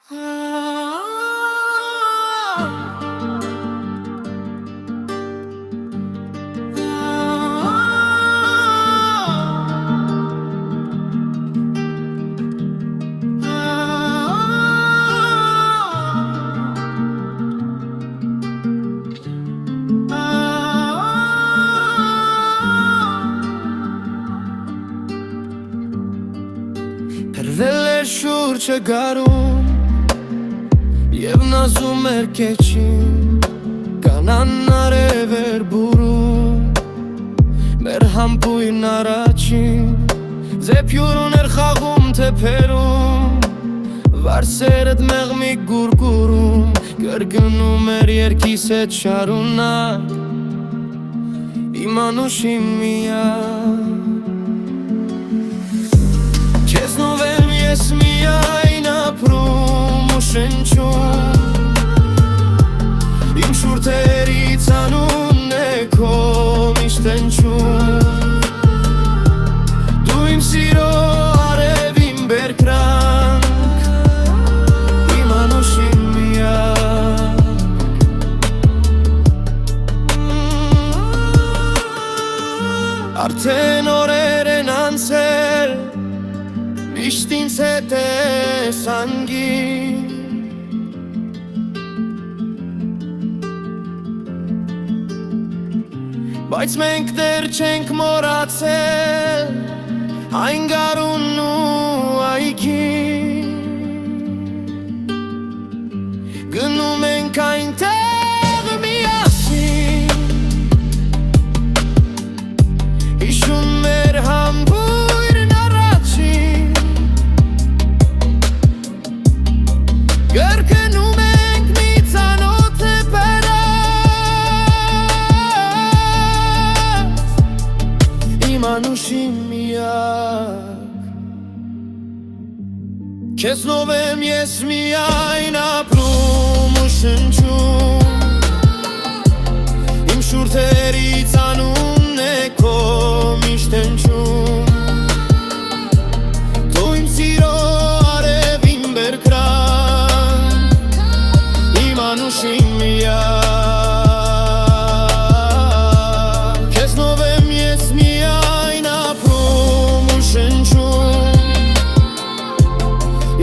Հրվել էր շուրջը գարուն և նազում էր կեչին, կանան արև էր բուրում մեր համբույն առաջին, զեփյուրուն էր խաղում թեփերում, վարսերդ մեղմիկ գուրգուրում, կրկնում էր երգիս հետ շարունակ իմ անուշին միակ։ Քեզնով եմ ես միայն ապրում ու շնչում, իմ շուրթերից անունն է քո միշտ հնչում, դու իմ սիրո արև իմ բերկրանք, իմ անուշին միակ։ Արդեն օրեր են անցել, միշտ ինձ հետ ես անգին, բայց մենք դեռ չենք մոռացել այն գարունն ու այգին, գնում ենք այնտեղ միասին, հիշում մեր համբույրն առաջին, կրկնում ենք մի ծանոթ թեփերած, իմ անուշին միակ։ Քեզնով եմ ես միայն ապրում ու շնչում, իմ շուրթերից անունն է քո միշտ հնչում, դու իմ սիրո արև իմ բերկրանք, իմ անուշին միակ։ Քեզնով եմ ես միայն ապրում ու շնչում,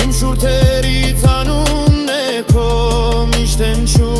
իմ շուրթերից անունն է քո միշտ հնչում,